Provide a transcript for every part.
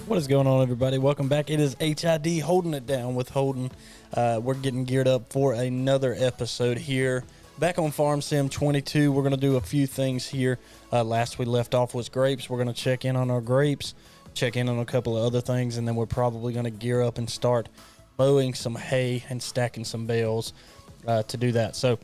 What is going on, everybody? Welcome back. It is HID holding it down with Holden. We're getting geared up for another episode here. Back on Farm Sim 22, we're going to do a few things here. Last we left off was grapes. We're going to check in on our grapes, check in on a couple of other things, and then we're probably going to gear up and start mowing some hay and stacking some bales to do that. So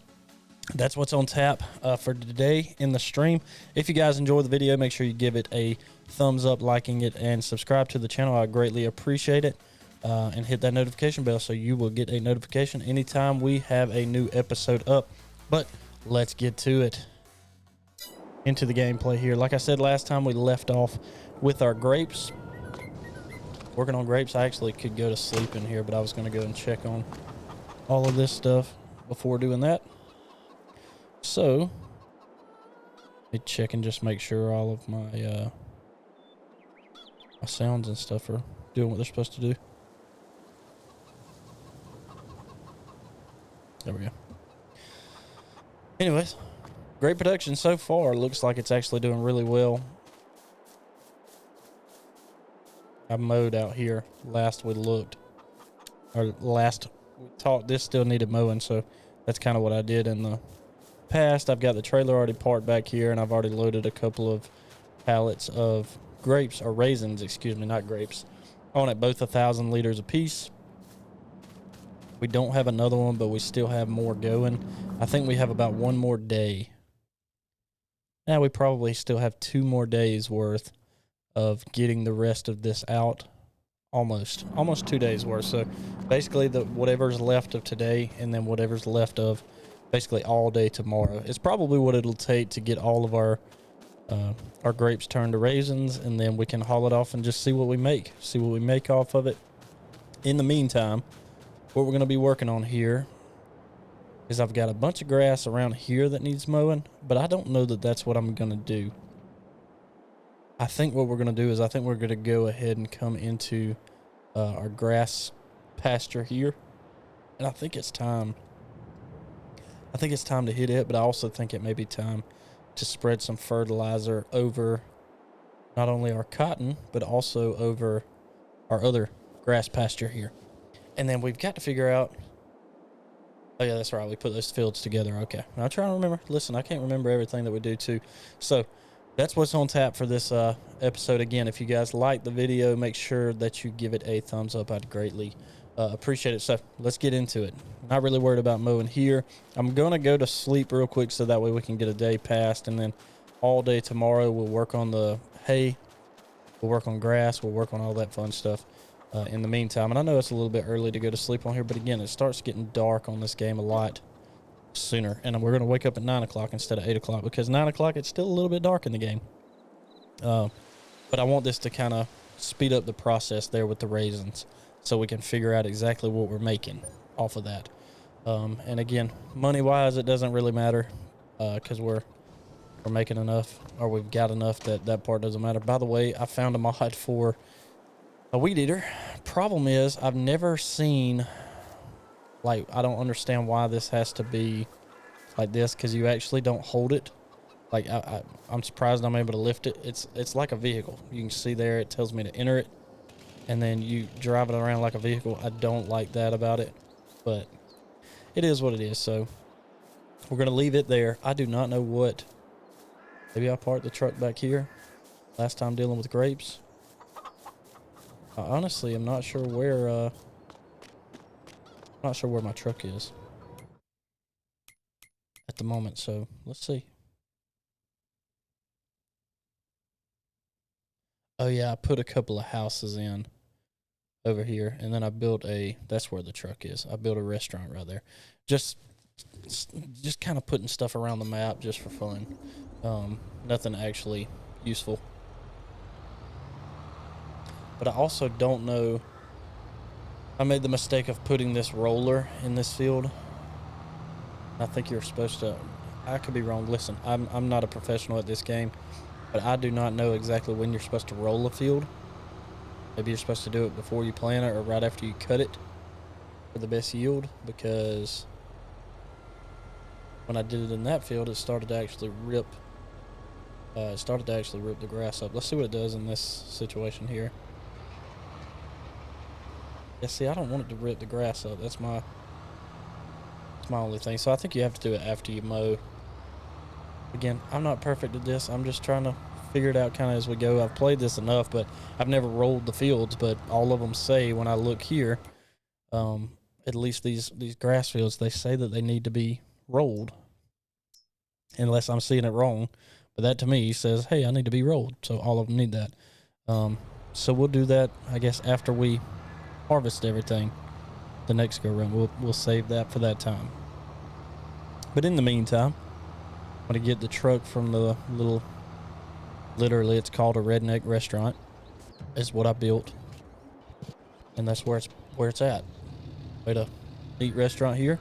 that's what's on tap for today in the stream. If you guys enjoy the video, make sure you give it a thumbs up, liking it, and subscribe to the channel. I greatly appreciate it. And hit that notification bell so you will get a notification anytime we have a new episode up. But let's get to it. Into the gameplay here. Like I said last time, we left off with our grapes. Working on grapes. I actually could go to sleep in here, but I was going to go and check on all of this stuff before doing that. So, let me check and just make sure all of my my sounds and stuff are doing what they're supposed to do. There we go. Anyways, great production so far. Looks like it's actually doing really well. I mowed out here last we looked. Or last we talked, this still needed mowing, so that's kind of what I did in the past. I've got the trailer already parked back here, and I've already loaded a couple of pallets of grapes, or raisins, excuse me, not grapes, on it, both 1,000 liters a piece. We don't have another one, but we still have more going. I think we have about one more day. Now we probably still have 2 more days worth of getting the rest of this out. Almost 2 days worth. So basically whatever's left of today, and then whatever's left of basically all day tomorrow is probably what it'll take to get all of our grapes turned to raisins, and then we can haul it off and just see what we make off of it. In the meantime, what we're going to be working on here is I've got a bunch of grass around here that needs mowing, but I don't know that that's what I'm going to do. I think what we're going to do is I think we're going to go ahead and come into our grass pasture here, and I think it's time to hit it, but I also think it may be time to spread some fertilizer over not only our cotton, but also over our other grass pasture here. And then we've got to figure out, oh yeah, that's right, we put those fields together. Okay, now I'm trying to remember. Listen, I can't remember everything that we do too. So that's what's on tap for this episode. Again, if you guys like the video, make sure that you give it a thumbs up. I'd greatly appreciate it. So let's get into it. Not really worried about mowing here. I'm going to go to sleep real quick so that way we can get a day passed, and then all day tomorrow we'll work on the hay, we'll work on grass, we'll work on all that fun stuff in the meantime. And I know it's a little bit early to go to sleep on here, but again, it starts getting dark on this game a lot sooner, and we're going to wake up at 9 o'clock instead of 8 o'clock because 9 o'clock it's still a little bit dark in the game. But I want this to kind of speed up the process there with the raisins so we can figure out exactly what we're making off of that. And again, money-wise, it doesn't really matter because we're making enough, or we've got enough that part doesn't matter. By the way, I found a mod for a weed eater. Problem is, I've never seen, like, I don't understand why this has to be like this, because you actually don't hold it. Like, I'm surprised I'm able to lift it. It's like a vehicle. You can see there, it tells me to enter it, and then you drive it around like a vehicle. I don't like that about it, but it is what it is. So we're going to leave it there. I do not know what. Maybe I parked the truck back here last time dealing with grapes. I honestly am not sure where my truck is at the moment. So let's see. Oh yeah, I put a couple of houses in over here, and then I built that's where the truck is. I built a restaurant right there. Just kind of putting stuff around the map just for fun. Nothing actually useful. But I also don't know. I made the mistake of putting this roller in this field. I think you're supposed to. I could be wrong. Listen, I'm not a professional at this game, but I do not know exactly when you're supposed to roll a field. Maybe you're supposed to do it before you plant it or right after you cut it for the best yield, because when I did it in that field, it started to actually rip the grass up. Let's see what it does in this situation here. Yeah, see, I don't want it to rip the grass up. That's my only thing. So I think you have to do it after you mow. Again, I'm not perfect at this. I'm just trying to figure it out kind of as we go. I've played this enough, but I've never rolled the fields. But all of them say when I look here, um, at least these grass fields, they say that they need to be rolled, unless I'm seeing it wrong. But that to me says, hey, I need to be rolled. So all of them need that. So we'll do that, I guess, after we harvest everything. The next go round, we'll save that for that time. But in the meantime, I'm gonna get the truck from the little. Literally, it's called a redneck restaurant. Is what I built, and that's where it's at. Way to neat restaurant here.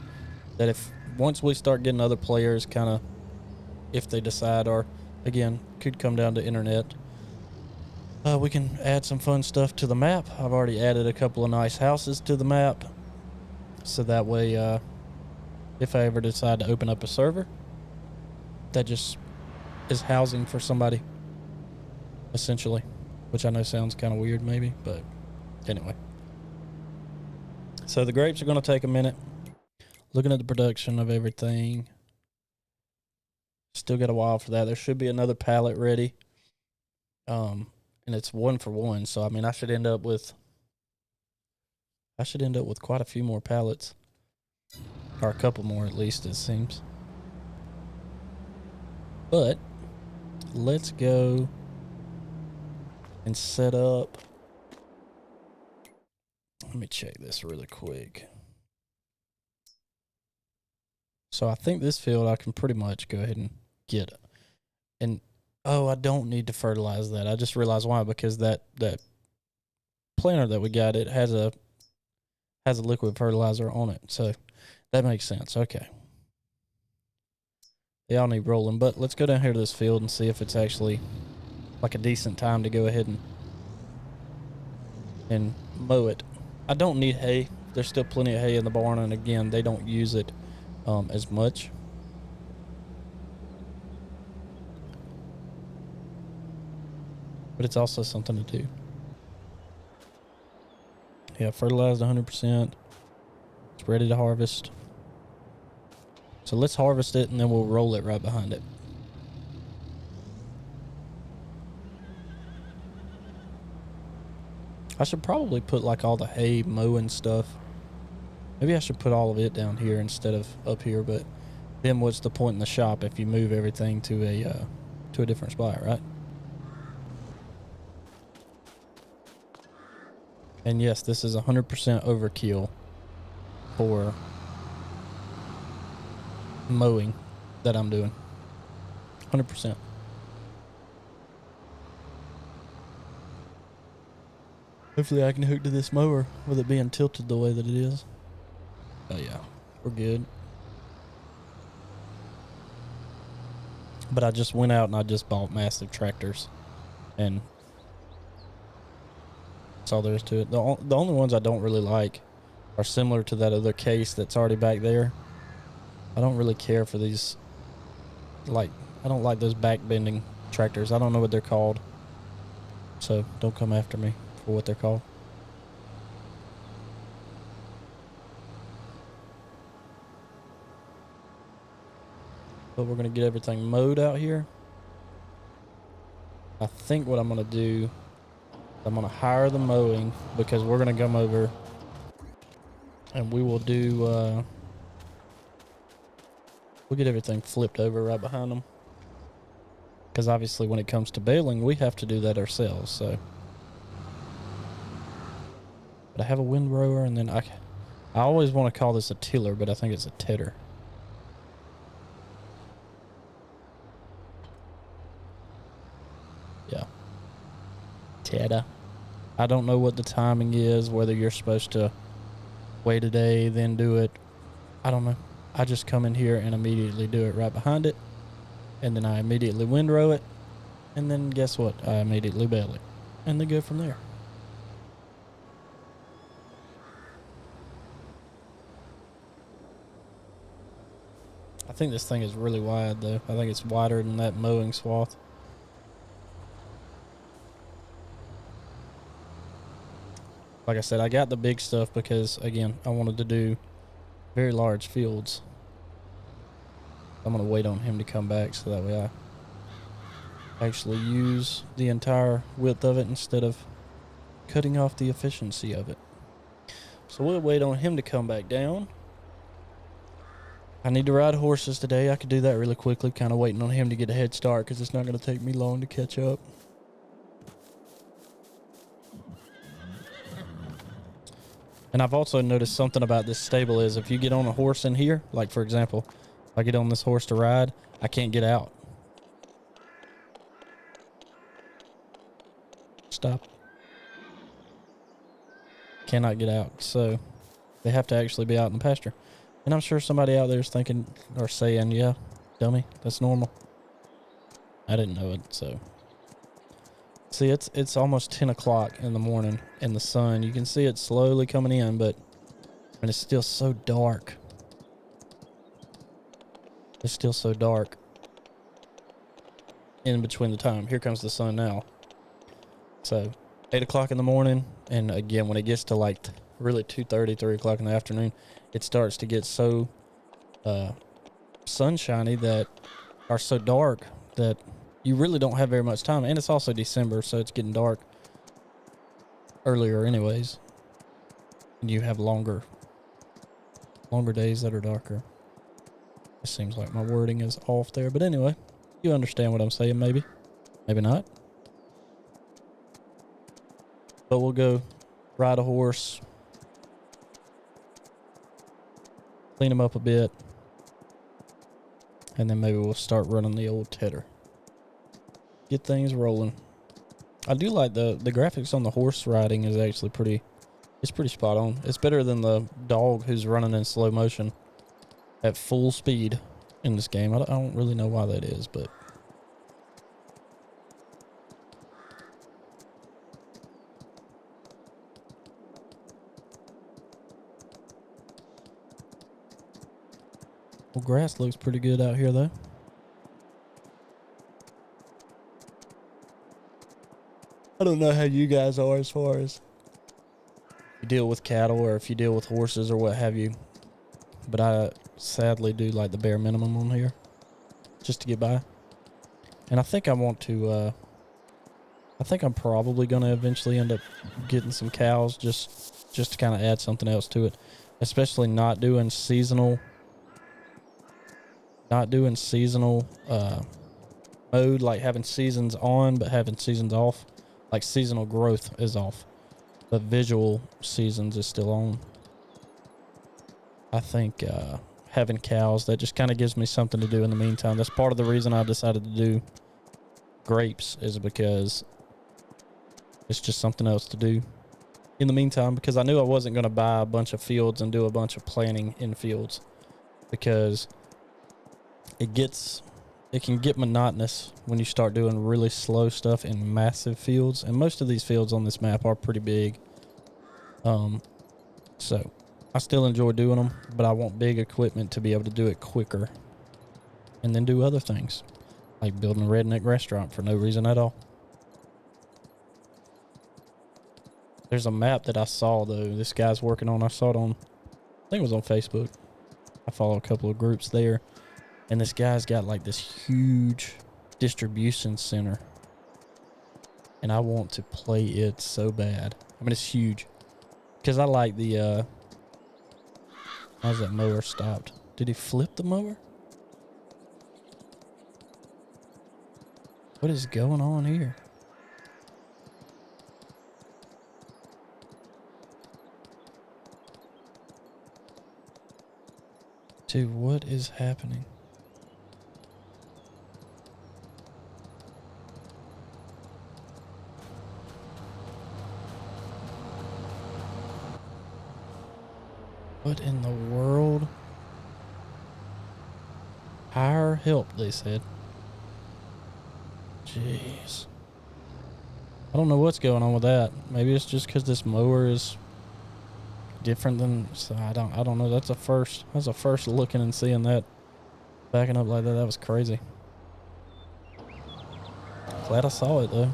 That if once we start getting other players, kind of, if they decide, or again, could come down to internet. We can add some fun stuff to the map. I've already added a couple of nice houses to the map, so that way, if I ever decide to open up a server, that just is housing for somebody, essentially, which I know sounds kind of weird, maybe, but anyway. So the grapes are going to take a minute. Looking at the production of everything, still got a while for that. There should be another pallet ready, and it's 1 for 1. So I mean, I should end up with quite a few more pallets, or a couple more at least, it seems. But let's go and set up. Let me check this really quick. So I think this field I can pretty much go ahead and get. And oh, I don't need to fertilize that. I just realized why, because that planter that we got, it has a liquid fertilizer on it. So that makes sense. Okay. They all need rolling, but let's go down here to this field and see if it's actually like a decent time to go ahead and mow it. I don't need hay. There's still plenty of hay in the barn, and again, they don't use it as much. But it's also something to do. Yeah, fertilized 100%. It's ready to harvest. So let's harvest it, and then we'll roll it right behind it. I should probably put like all the hay mowing stuff. Maybe I should put all of it down here instead of up here, but then what's the point in the shop if you move everything to a different spot, right? And yes, this is 100% overkill for mowing that I'm doing. 100%. Hopefully I can hook to this mower with it being tilted the way that it is. Oh yeah, we're good. But I just went out and I just bought massive tractors, and that's all there is to it. The only ones I don't really like are similar to that other case that's already back there. I don't really care for these, like, I don't like those back bending tractors. I don't know what they're called, so don't come after me for what they're called. But we're going to get everything mowed out here. I think what I'm going to do, I'm going to hire the mowing, because we're going to come over and we will do, we'll get everything flipped over right behind them. Because obviously when it comes to baling, we have to do that ourselves, so. But I have a windrower, and then I always want to call this a tiller, but I think it's a tedder. Yeah. Tedder. I don't know what the timing is, whether you're supposed to wait a day, then do it. I don't know. I just come in here and immediately do it right behind it. And then I immediately windrow it. And then guess what? I immediately bale it. And then go from there. I think this thing is really wide, though. I think it's wider than that mowing swath. Like I said, I got the big stuff because, again, I wanted to do very large fields. I'm going to wait on him to come back so that way I actually use the entire width of it instead of cutting off the efficiency of it. So we'll wait on him to come back down. I need to ride horses today. I could do that really quickly, kind of waiting on him to get a head start because it's not going to take me long to catch up. And I've also noticed something about this stable is if you get on a horse in here, like for example, if I get on this horse to ride, I can't get out. Stop. Cannot get out. So they have to actually be out in the pasture. And I'm sure somebody out there is thinking or saying, yeah, dummy, that's normal. I didn't know it, so. See, it's almost 10 o'clock in the morning and the sun. You can see it slowly coming in, but and it's still so dark. It's still so dark in between the time. Here comes the sun now. So 8 o'clock in the morning. And again, when it gets to like really 2:30, 3 o'clock in the afternoon, it starts to get so sunshiny that are so dark that you really don't have very much time. And it's also December, so it's getting dark earlier anyways. And you have longer days that are darker. It seems like my wording is off there. But anyway, you understand what I'm saying, maybe. Maybe not. But we'll go ride a horse. Clean him up a bit. And then maybe we'll start running the old tedder. Get things rolling. I do like the graphics on the horse riding is actually pretty spot on. It's better than the dog who's running in slow motion at full speed in this game. I don't really know why that is, but well, grass looks pretty good out here though. I don't know how you guys are as far as you deal with cattle or if you deal with horses or what have you, but I sadly do like the bare minimum on here just to get by. And I think I want to I think I'm probably going to eventually end up getting some cows just to kind of add something else to it, especially not doing seasonal mode, like having seasons on but having seasons off. Like seasonal growth is off, but visual seasons is still on. I think having cows, that just kind of gives me something to do in the meantime. That's part of the reason I decided to do grapes, is because it's just something else to do in the meantime, because I knew I wasn't going to buy a bunch of fields and do a bunch of planting in fields, because it can get monotonous when you start doing really slow stuff in massive fields. And most of these fields on this map are pretty big. So I still enjoy doing them, but I want big equipment to be able to do it quicker and then do other things like building a redneck restaurant for no reason at all. There's a map that I saw though, this guy's working on. I saw it on, I think it was on Facebook. I follow a couple of groups there. And this guy's got like this huge distribution center. And I want to play it so bad. I mean, it's huge. Because I like the, how's that mower stopped? Did he flip the mower? What is going on here? Dude, what is happening? What in the world? Hire help, they said. Jeez. I don't know what's going on with that. Maybe it's just because this mower is different than, so I don't know. That's a first. That's a first looking and seeing that backing up like that. That was crazy. Glad I saw it though.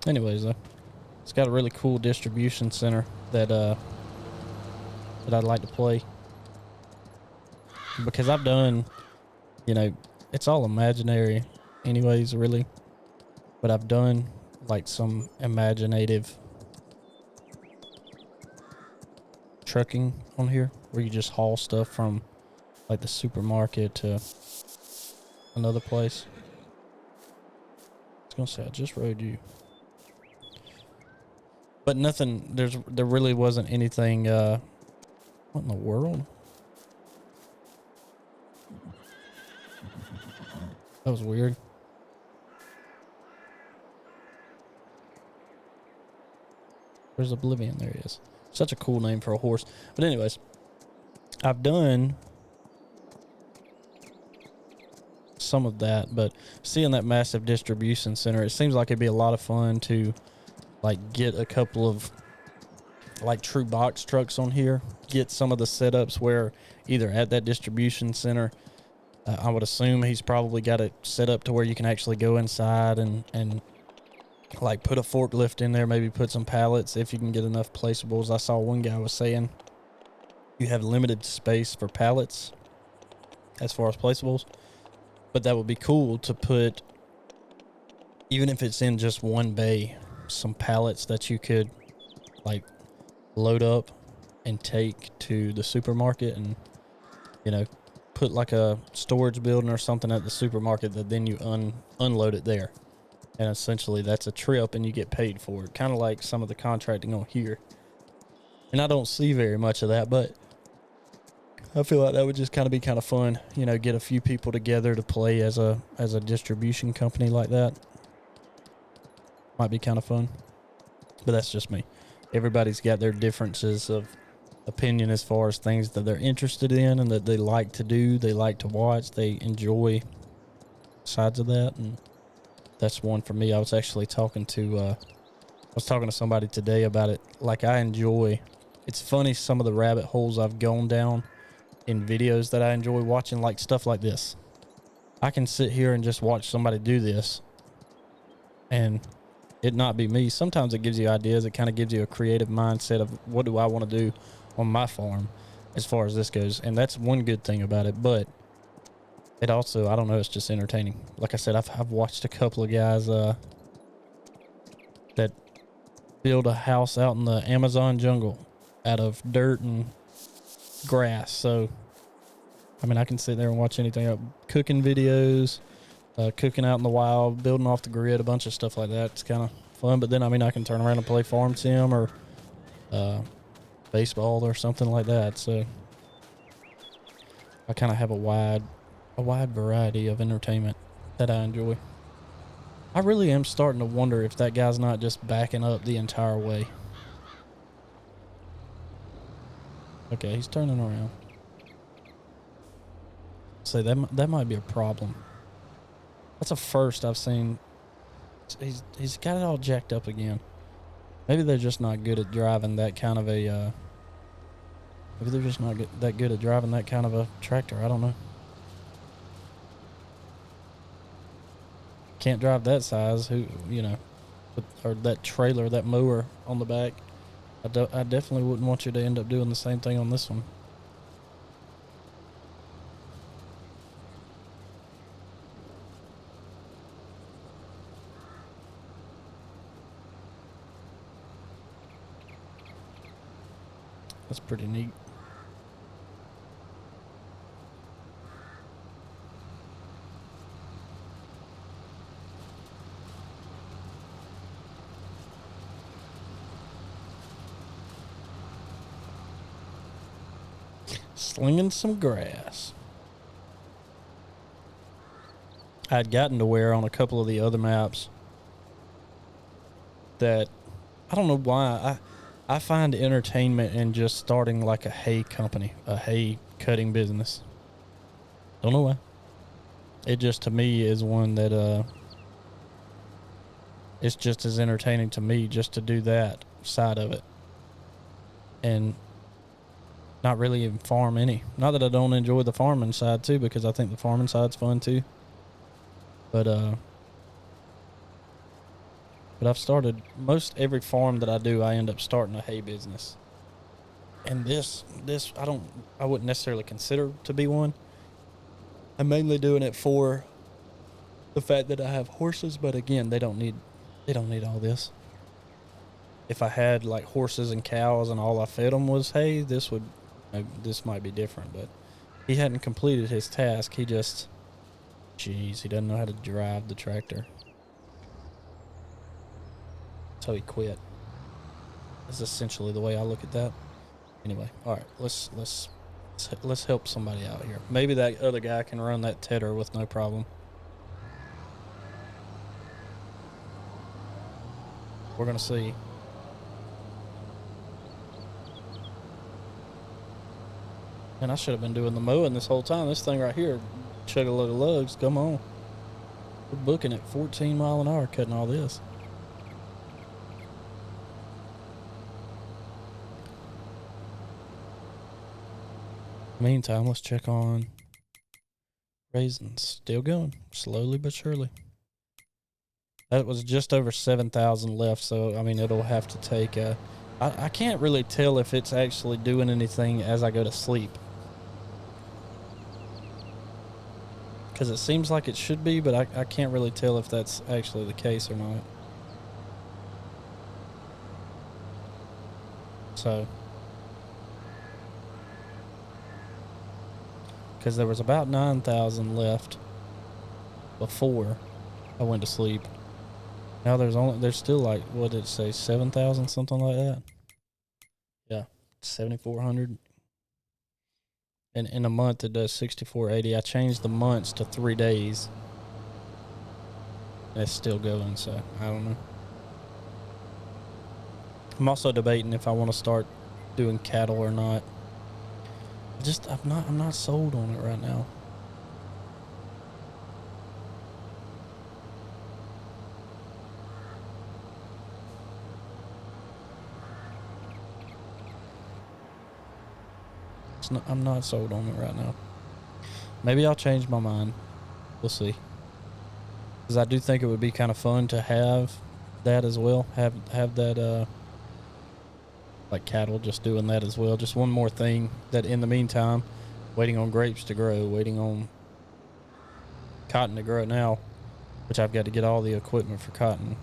Anyways, though, it's got a really cool distribution center that I'd like to play, because I've done, you know, it's all imaginary anyways, really, but I've done like some imaginative trucking on here where you just haul stuff from like the supermarket to another place. I was gonna say I just rode you, but nothing. There really wasn't anything. What in the world? That was weird. Where's Oblivion? There he is. Such a cool name for a horse. But anyways, I've done some of that, but seeing that massive distribution center, it seems like it'd be a lot of fun to like get a couple of like true box trucks on here, get some of the setups where either at that distribution center, I would assume he's probably got it set up to where you can actually go inside and like put a forklift in there, maybe put some pallets if you can get enough placeables. I saw one guy was saying you have limited space for pallets as far as placeables, but that would be cool to put, even if it's in just one bay, some pallets that you could like load up and take to the supermarket, and you know, put like a storage building or something at the supermarket that then you unload it there, and essentially that's a trip and you get paid for it, kind of like some of the contracting on here. And I don't see very much of that, but I feel like that would just kind of be kind of fun, you know, get a few people together to play as a distribution company like that. Might be kind of fun, but that's just me. Everybody's got their differences of opinion as far as things that they're interested in and that they like to do, they like to watch, they enjoy sides of that, and that's one for me. I was actually talking to somebody today about it. Like, I enjoy, it's funny some of the rabbit holes I've gone down in videos that I enjoy watching, like stuff like this. I can sit here and just watch somebody do this and it not be me. Sometimes it gives you ideas. It kind of gives you a creative mindset of what do I want to do on my farm as far as this goes. And that's one good thing about it. But it also, I don't know, it's just entertaining. Like I said, I've watched a couple of guys that build a house out in the Amazon jungle out of dirt and grass. So, I mean, I can sit there and watch anything. Cooking videos, cooking out in the wild, building off the grid, a bunch of stuff like that. It's kind of fun. But then, I mean, I can turn around and play farm sim or baseball or something like that. So I kind of have a wide variety of entertainment that I enjoy. I really am starting to wonder if that guy's not just backing up the entire way. Okay, he's turning around. So that might be a problem. That's a first I've seen. He's got it all jacked up again. Maybe they're just not good at driving that kind of a. Maybe they're just not that good at driving that kind of a tractor. I don't know. Can't drive that size. Who, you know, or that trailer, that mower on the back. I definitely wouldn't want you to end up doing the same thing on this one. That's pretty neat. Slinging some grass. I'd gotten to where on a couple of the other maps that I don't know why I find entertainment in just starting like a hay company, a hay cutting business. Don't know why. It just, to me, is one that it's just as entertaining to me just to do that side of it. And not really even farm any. Not that I don't enjoy the farming side too, because I think the farming side's fun too. But But I've started most every farm that I do, I end up starting a hay business. And this I wouldn't necessarily consider to be one. I'm mainly doing it for the fact that I have horses, but again, they don't need all this. If I had like horses and cows and all I fed them was hay, this might be different. But he hadn't completed his task. He doesn't know how to drive the tractor, so he quit. That's essentially the way I look at that. Anyway, all right, let's help somebody out here. Maybe that other guy can run that tedder with no problem. We're gonna see. And I should have been doing the mowing this whole time. This thing right here, chug a load of lugs. Come on, we're booking at 14 mile an hour, cutting all this. Meantime, let's check on raisins. Still going, slowly but surely. That was just over 7,000 left, so I mean it'll have to take. I can't really tell if it's actually doing anything as I go to sleep, because it seems like it should be, but I can't really tell if that's actually the case or not. So. Because there was about 9,000 left before I went to sleep. Now there's still like, what did it say, 7,000, something like that? Yeah, 7,400. And in a month it does 6,480. I changed the months to 3 days. And it's still going, so I don't know. I'm also debating if I want to start doing cattle or not. I'm not sold on it right now. I'm not sold on it right now. Maybe I'll change my mind. We'll see. Because I do think it would be kind of fun to have that as well. Have that like cattle, just doing that as well. Just one more thing that in the meantime, waiting on grapes to grow, waiting on cotton to grow now, which I've got to get all the equipment for cotton.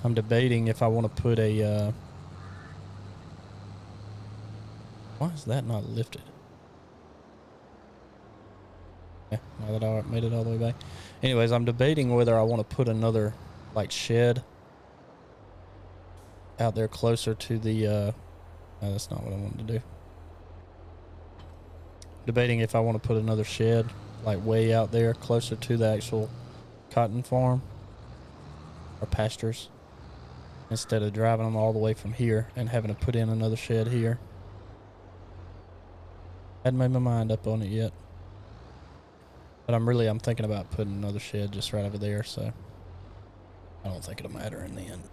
I'm debating if I want to put a why is that not lifted? Yeah, now that I made it all the way back. Anyways, I'm debating whether I want to put another like shed out there closer to the no, that's not what I wanted to do. Debating if I want to put another shed like way out there closer to the actual cotton farm or pastures, instead of driving them all the way from here and having to put in another shed here. Hadn't made my mind up on it yet, but I'm thinking about putting another shed just right over there, so I don't think it'll matter in the end.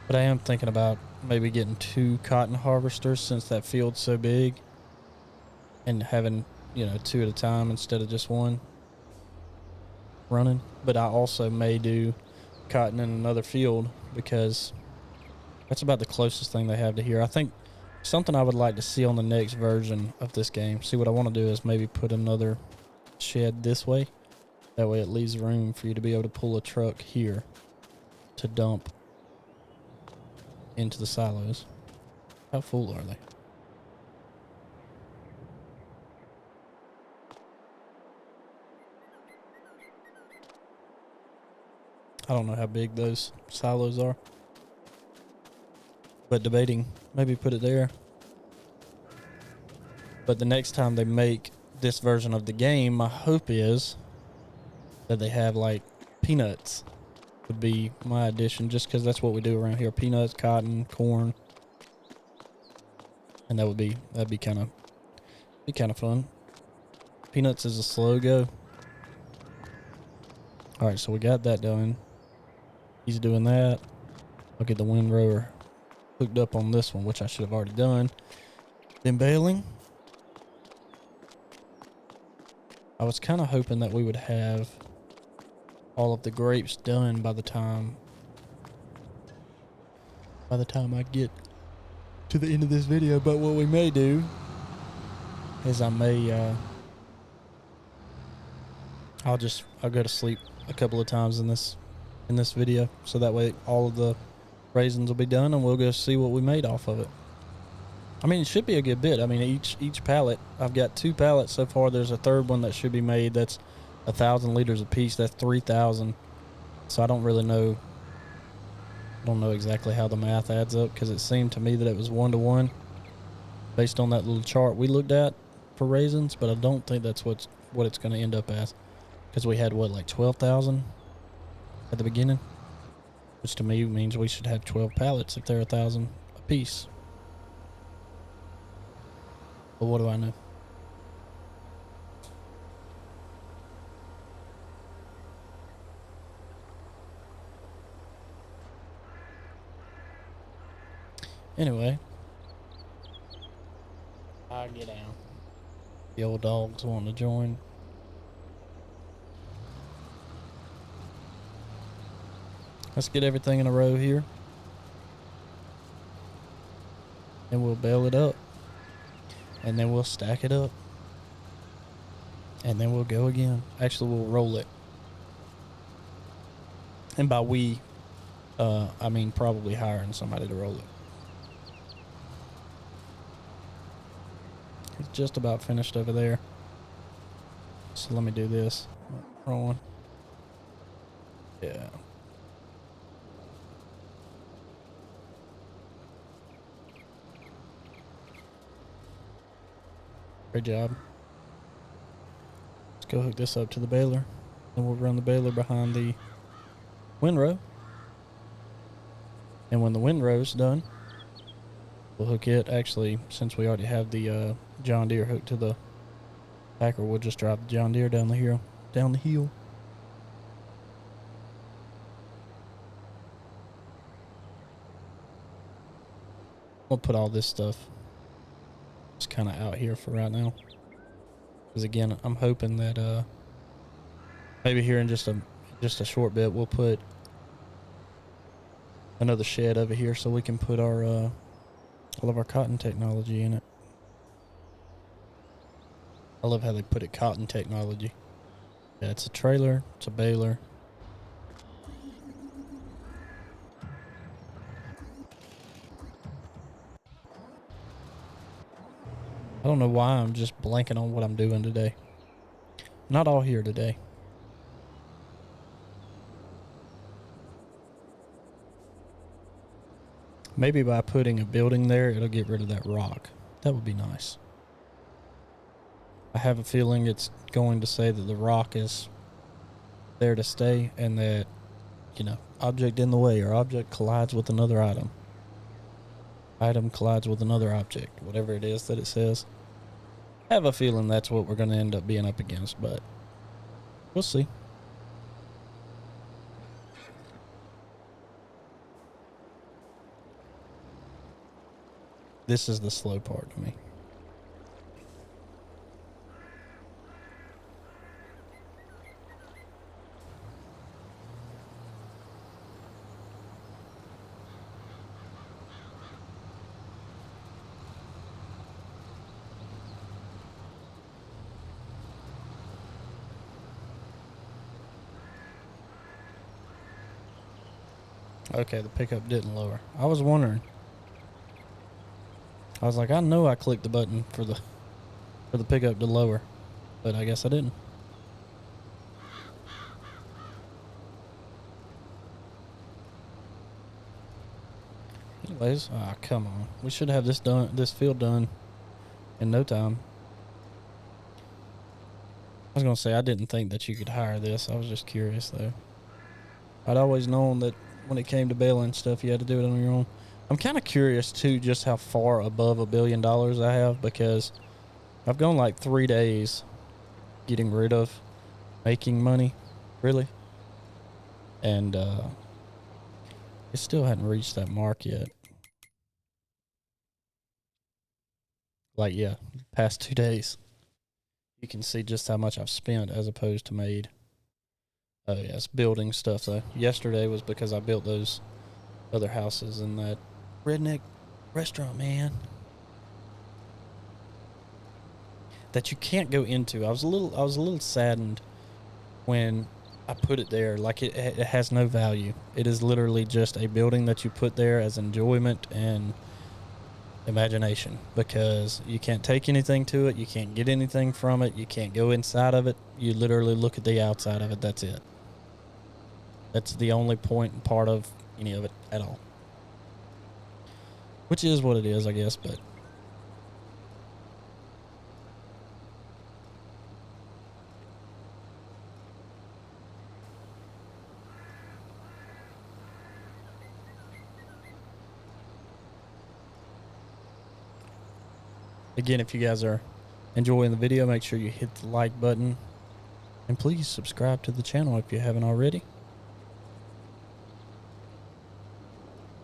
But I am thinking about maybe getting 2 cotton harvesters, since that field's so big, and having, 2 at a time instead of just one running. But I also may do cotton in another field, because that's about the closest thing they have to here. I think something I would like to see on the next version of this game. See, what I want to do is maybe put another shed this way. That way it leaves room for you to be able to pull a truck here to dump into the silos. How full are they? I don't know how big those silos are, but debating maybe put it there. But the next time they make this version of the game, my hope is that they have like peanuts would be my addition, just because that's what we do around here. Peanuts, cotton, corn. And that'd be kind of fun. Peanuts is a slow go. All right, so we got that done. He's doing that. I'll get the windrower hooked up on this one, which I should have already done. Then baling. I was kind of hoping that we would have all of the grapes done by the time I get to the end of this video. But what we may do is I'll go to sleep a couple of times in this video, so that way all of the raisins will be done and we'll go see what we made off of it. I mean, it should be a good bit. I mean, each pallet, I've got 2 pallets so far. There's a third one that should be made. That's 1,000 liters a piece. That's 3,000. So I don't really know. I don't know exactly how the math adds up, because it seemed to me that it was 1-to-1 based on that little chart we looked at for raisins, but I don't think that's what it's going to end up as, because we had like 12,000 at the beginning, which to me means we should have 12 pallets if they're 1,000 a piece. But what do I know? Anyway, I'll get down. The old dog's wanting to join. Let's get everything in a row here, and we'll bale it up, and then we'll stack it up, and then we'll go again. Actually, we'll roll it. And by we, I mean probably hiring somebody to roll it. It's just about finished over there. So let me do this. Rolling. Yeah. Great job. Let's go hook this up to the baler. Then we'll run the baler behind the windrow. And when the windrow's done, we'll hook it. Actually, since we already have the John Deere hooked to the packer, we'll just drive the John Deere down the hill. We'll put all this stuff just kind of out here for right now, because again, I'm hoping that maybe here in just a short bit we'll put another shed over here so we can put our all of our cotton technology in it. I love how they put it, cotton technology. Yeah, it's a trailer, it's a baler. I don't know why I'm just blanking on what I'm doing today. Not all here today. Maybe by putting a building there, it'll get rid of that rock. That would be nice. I have a feeling it's going to say that the rock is there to stay, and that, object in the way, or object collides with another item. Item collides with another object, whatever it is that it says. I have a feeling that's what we're going to end up being up against, but we'll see. This is the slow part to me. Okay, the pickup didn't lower. I was wondering. I was like, I know I clicked the button for the pickup to lower, but I guess I didn't. Anyways, come on. We should have this field done in no time. I was gonna say, I didn't think that you could hire this. I was just curious though. I'd always known that when it came to baling stuff, you had to do it on your own. I'm kind of curious too, just how far above $1 billion I have, because I've gone like 3 days getting rid of making money, really, and it still hadn't reached that mark yet. Like, yeah, past 2 days. you can see just how much I've spent as opposed to made. Oh, yeah, it's building stuff, though. Yesterday was because I built those other houses in that redneck restaurant, man, that you can't go into. I was a little saddened when I put it there. Like, it has no value. It is literally just a building that you put there as enjoyment and imagination, because you can't take anything to it, you can't get anything from it, you can't go inside of it. You literally look at the outside of it. That's it. That's the only point and part of any of it at all, which is what it is, I guess. But again, if you guys are enjoying the video, make sure you hit the like button, and please subscribe to the channel if you haven't already.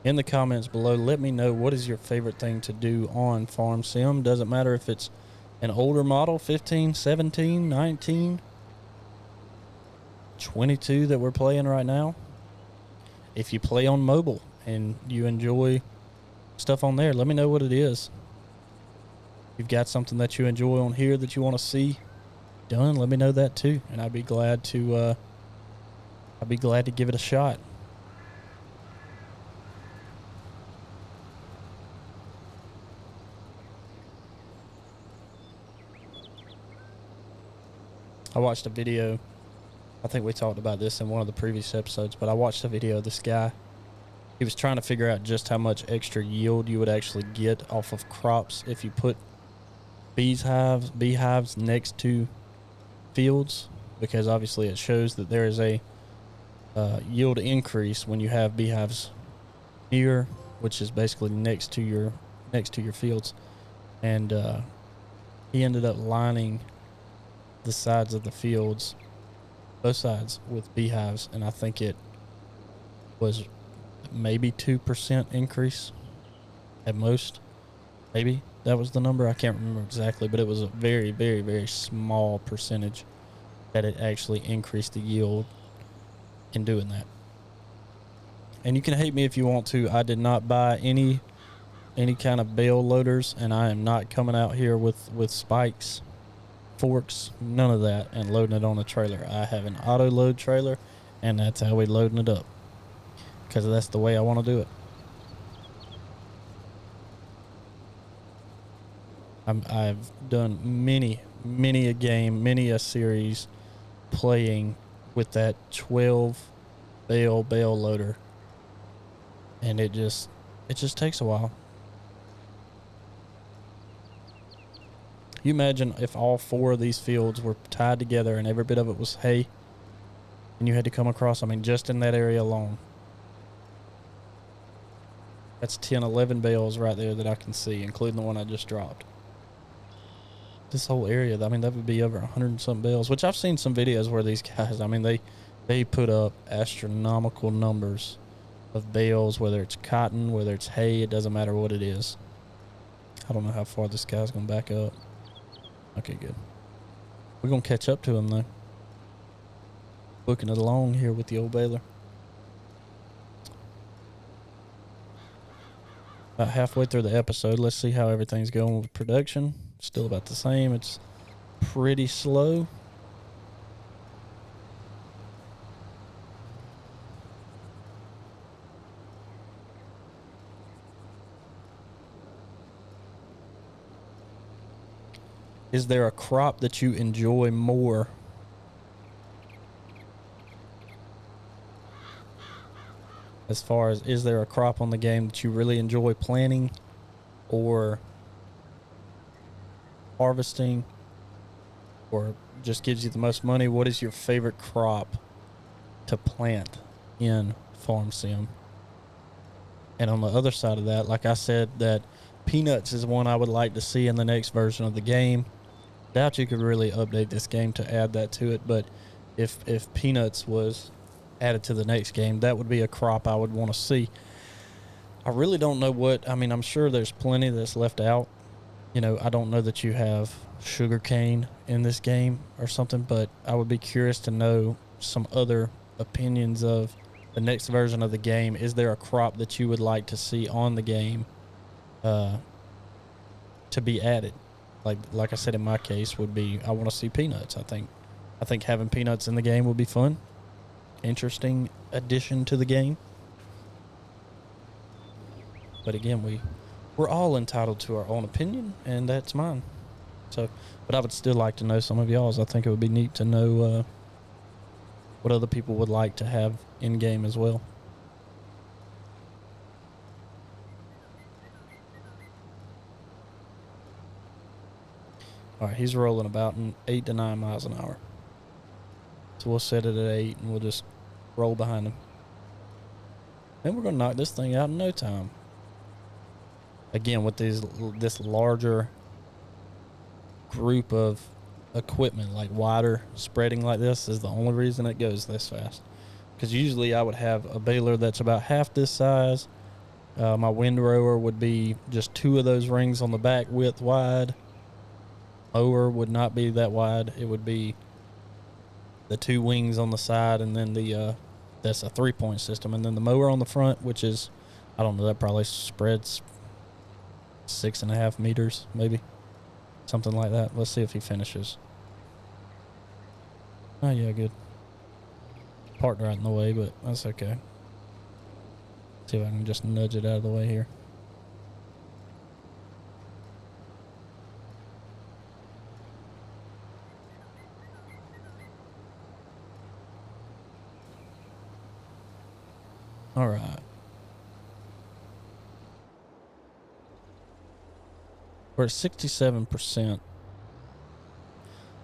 In the comments below, let me know what is your favorite thing to do on Farm Sim. Doesn't matter if it's an older model, 15, 17, 19, 22 that we're playing right now. If you play on mobile and you enjoy stuff on there, let me know what it is. If you've got something that you enjoy on here that you want to see done, let me know that too, and I'd be glad to give it a shot. I watched a video, I think we talked about this in one of the previous episodes, but I watched a video of this guy. He was trying to figure out just how much extra yield you would actually get off of crops if you put beehives next to fields, because obviously it shows that there is a yield increase when you have beehives near, which is basically next to your fields. And he ended up lining the sides of the fields, both sides, with beehives, and I think it was maybe 2% increase at most. Maybe that was the number. I can't remember exactly, but it was a very, very, very small percentage that it actually increased the yield in doing that. And you can hate me if you want to. I did not buy any kind of bale loaders, and I am not coming out here with spikes, forks, none of that, and loading it on a trailer. I have an auto load trailer, and that's how we loading it up, because that's the way I want to do it. I've done many a game, many a series playing with that 12 bale loader, and it just takes a while. You imagine if all 4 of these fields were tied together and every bit of it was hay, and you had to come across, I mean, just in that area alone. That's 10, 11 bales right there that I can see, including the one I just dropped. This whole area, I mean, that would be over 100 and something bales, which I've seen some videos where these guys, I mean, they put up astronomical numbers of bales, whether it's cotton, whether it's hay, it doesn't matter what it is. I don't know how far this guy's going to back up. Okay, good. We're going to catch up to him, though. Booking it along here with the old baler. About halfway through the episode. Let's see how everything's going with production. Still about the same. It's pretty slow. Is there a crop that you enjoy more? As far as, is there a crop on the game that you really enjoy planting or harvesting, or just gives you the most money? What is your favorite crop to plant in Farm Sim? And on the other side of that, like I said, that peanuts is one I would like to see in the next version of the game. Doubt you could really update this game to add that to it, but if peanuts was added to the next game, that would be a crop I would want to see. I really don't know what, I mean, I'm sure there's plenty that's left out. You know, I don't know that you have sugar cane in this game or something, but I would be curious to know some other opinions of the next version of the game. Is there a crop that you would like to see on the game to be added? Like I said, in my case, would be I want to see peanuts. I think having peanuts in the game would be fun, interesting addition to the game. But again, we're all entitled to our own opinion, and that's mine. So, but I would still like to know some of y'all's. I think it would be neat to know what other people would like to have in game as well. All right, he's rolling about 8 to 9 miles an hour. So we'll set it at 8, and we'll just roll behind him. And we're going to knock this thing out in no time. Again, with this larger group of equipment, like wider spreading like this, is the only reason it goes this fast. Because usually I would have a baler that's about half this size. My windrower would be just 2 of those rings on the back width wide. Mower would not be that wide. It would be the 2 wings on the side, and then that's a 3-point system, and then the mower on the front, which is, I don't know, that probably spreads 6.5 meters, maybe something like that. Let's see if he finishes. Oh yeah, good. Parked right in the way, but that's okay. See if I can just nudge it out of the way here. All right. We're at 67%.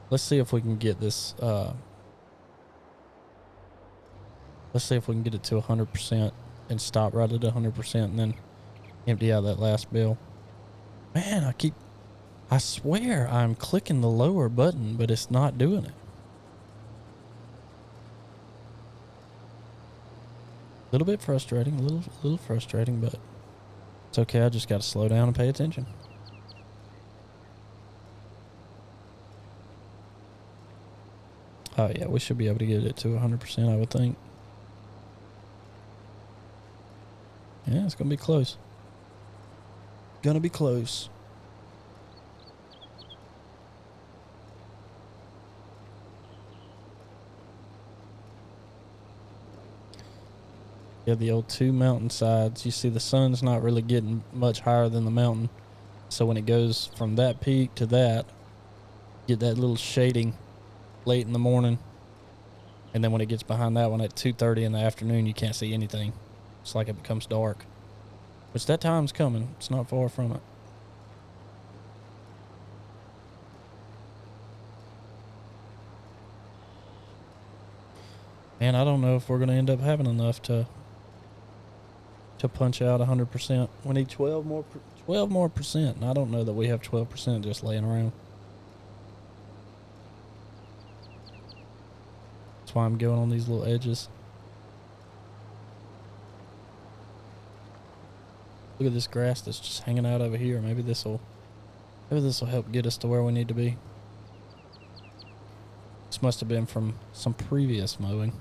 Let's see if we can get this. Let's see if we can get it to 100% and stop right at 100% and then empty out that last bale. Man, I swear I'm clicking the lower button, but it's not doing it. A little bit frustrating, a little frustrating, but it's okay. I just got to slow down and pay attention. Oh yeah, we should be able to get it to 100%, I would think. Yeah, it's gonna be close. Gonna be close. Yeah, the old 2 mountainsides. You see the sun's not really getting much higher than the mountain. So when it goes from that peak to that, you get that little shading late in the morning. And then when it gets behind that one at 2:30 in the afternoon, you can't see anything. It's like it becomes dark. Which that time's coming. It's not far from it. And I don't know if we're going to end up having enough to punch out 100%. We need 12 more percent. And I don't know that we have 12% just laying around. That's why I'm going on these little edges. Look at this grass that's just hanging out over here. Maybe this will help get us to where we need to be. This must have been from some previous mowing.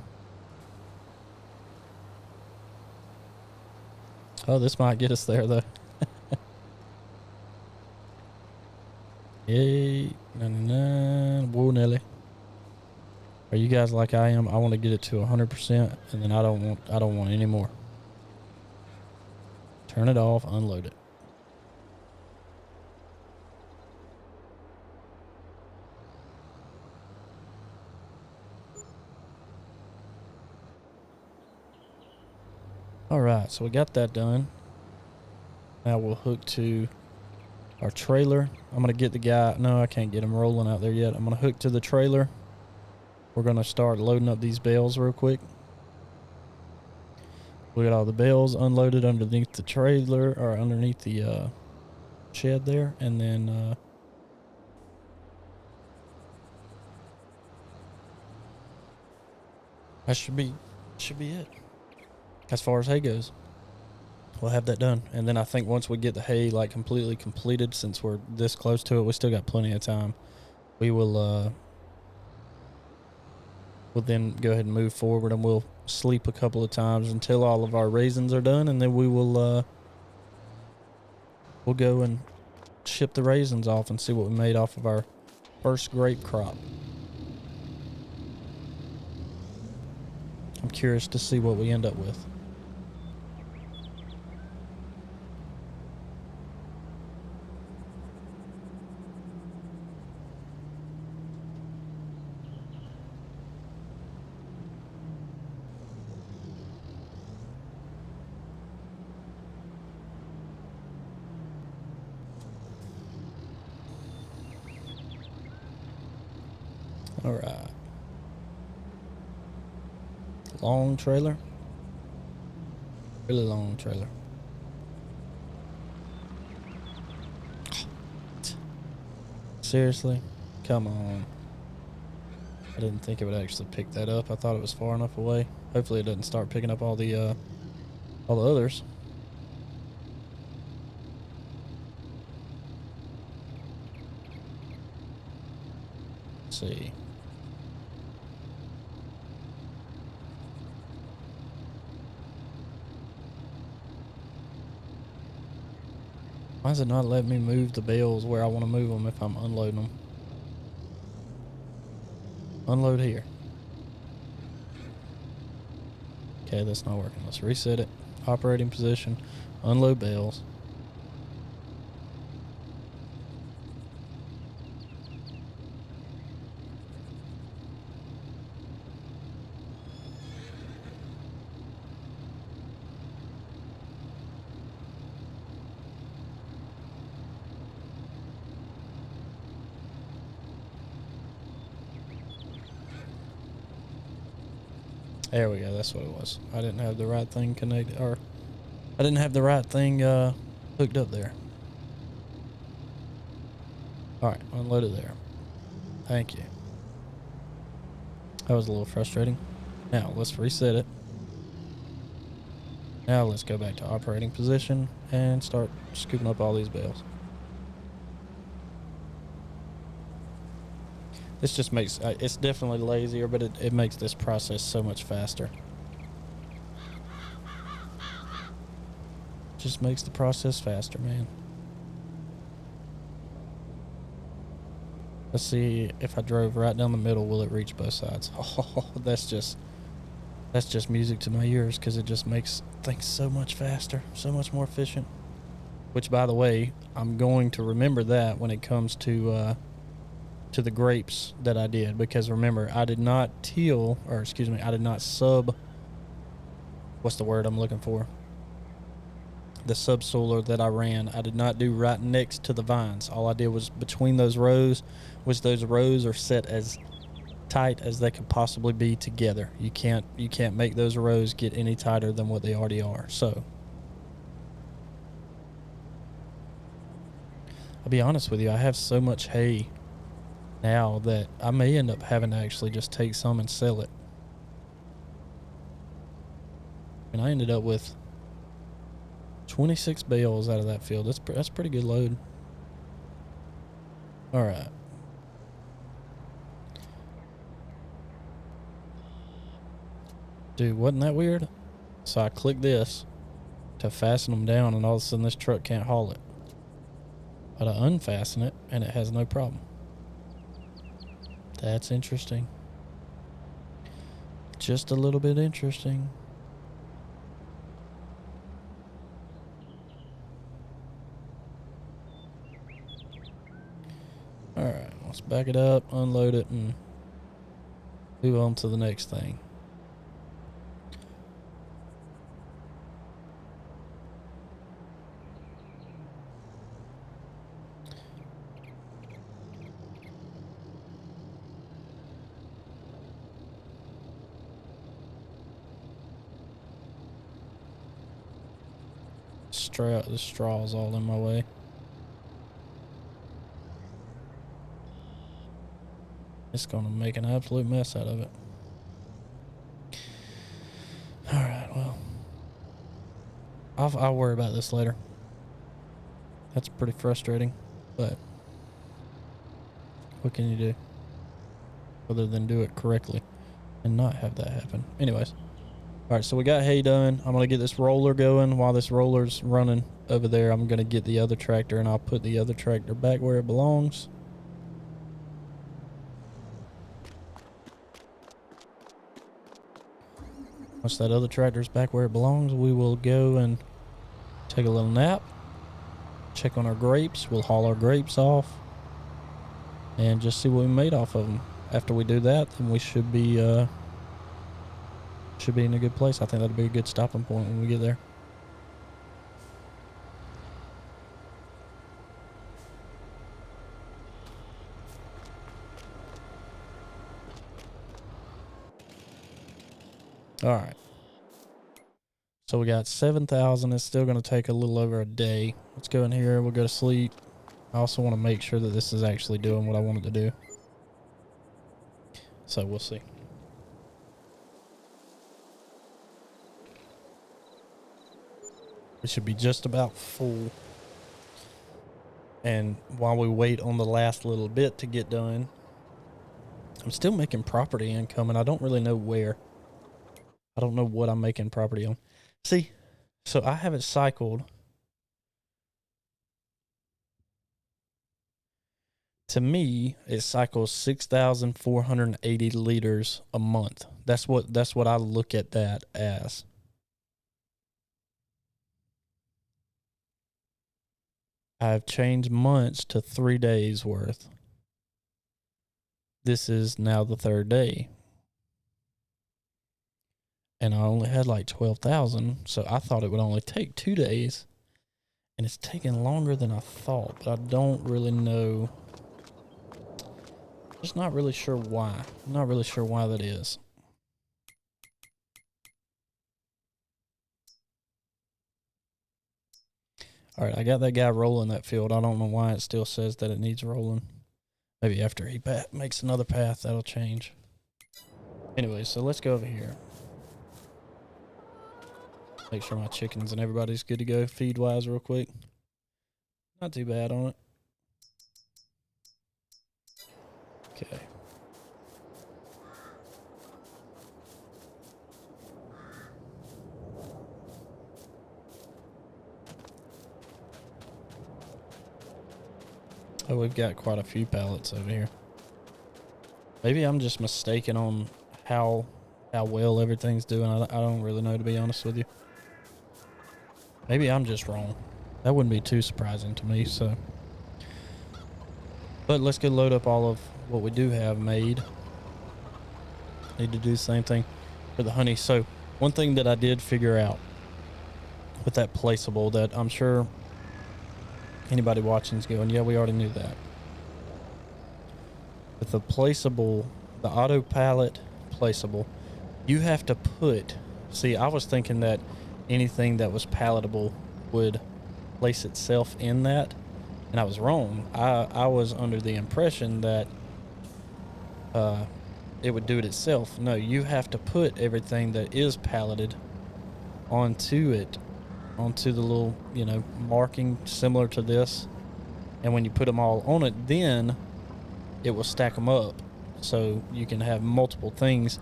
Oh, this might get us there though. Yay, 99. Whoa, Nelly. Are you guys like I am? I want to get it to 100%, and then I don't want any more. Turn it off, unload it. All right, so we got that done. Now we'll hook to our trailer. I'm going to get the guy. No, I can't get him rolling out there yet. I'm going to hook to the trailer. We're going to start loading up these bales real quick. We got all the bales unloaded underneath the trailer, or underneath the shed there, and then that should be it as far as hay goes. we'll have that done. And then I think once we get the hay like completely completed, since we're this close to it, we still got plenty of time. We will we'll then go ahead and move forward, and we'll sleep a couple of times until all of our raisins are done, and then we will we'll go and ship the raisins off and see what we made off of our first grape crop. I'm curious to see what we end up with. All right. Long trailer. Really long trailer. Seriously? Come on. I didn't think it would actually pick that up. I thought it was far enough away. Hopefully it doesn't start picking up all the others. Let's see. Why is it not letting me move the bales where I want to move them if I'm unloading them? Unload here. Okay, that's not working. Let's reset it. Operating position. Unload bales. There we go. That's what it was. I didn't have the right thing connected, or I didn't have the right thing hooked up there. All right, unload it there. Thank you. That was a little frustrating. Now let's reset it. Now let's go back to operating position and start scooping up all these bales. This just makes, it's definitely lazier, but it makes this process so much faster. Just makes the process faster, man. Let's see if I drove right down the middle, will it reach both sides? Oh, that's just music to my ears, because it just makes things so much faster, so much more efficient. Which, by the way, I'm going to remember that when it comes to the grapes that I did, because remember, I did not I did not sub, what's the word I'm looking for? The subsoiler that I ran, I did not do right next to the vines. All I did was between those rows, which those rows are set as tight as they could possibly be together. You can't make those rows get any tighter than what they already are. So I'll be honest with you, I have so much hay now that I may end up having to actually just take some and sell it. And I ended up with 26 bales out of that field. That's a pretty good load. All right. Dude, wasn't that weird? So I click this to fasten them down, and all of a sudden this truck can't haul it. But I unfasten it, and it has no problem. That's interesting. Just a little bit interesting. Alright, let's back it up, unload it, and move on to the next thing. The straw's all in my way. It's gonna make an absolute mess out of it. Alright, well, I'll worry about this later. That's pretty frustrating, but what can you do other than do it correctly and not have that happen? Anyways, all right, so we got hay done. I'm going to get this roller going. While this roller's running over there, I'm going to get the other tractor, and I'll put the other tractor back where it belongs. Once that other tractor's back where it belongs, we will go and take a little nap, check on our grapes. We'll haul our grapes off and just see what we made off of them. After we do that, then we should be in a good place. I think that'll be a good stopping point when we get there. All right. So we got 7,000. It's still going to take a little over a day. Let's go in here. We'll go to sleep. I also want to make sure that this is actually doing what I want it to do. So we'll see. We should be just about full. And while we wait on the last little bit to get done, I'm still making property income, and I don't really know where. I don't know what I'm making property on. See, so I have it cycled. To me, it cycles 6,480 liters a month. That's what I look at that as. I've changed months to 3 days worth. This is now the third day. And I only had like 12,000, so I thought it would only take 2 days. And it's taking longer than I thought, but I don't really know. Just not really sure why. I'm not really sure why that is. All right, I got that guy rolling that field. I don't know why it still says that it needs rolling. Maybe after he makes another path, that'll change. Anyway, so let's go over here. Make sure my chickens and everybody's good to go feed-wise real quick. Not too bad on it. Okay. Oh, we've got quite a few pallets over here. Maybe I'm just mistaken on how well everything's doing. I don't really know, to be honest with you. Maybe I'm just wrong. That wouldn't be too surprising to me, so. But let's go load up all of what we do have made. Need to do the same thing for the honey. So one thing that I did figure out with that placeable that I'm sure anybody watching is going, yeah, we already knew that. With the placeable, the auto pallet placeable, you have to put, see, I was thinking that anything that was palletable would place itself in that, and I was wrong. I was under the impression that it would do it itself. No, you have to put everything that is palleted onto it, onto the little, marking similar to this, and when you put them all on it, then it will stack them up so you can have multiple things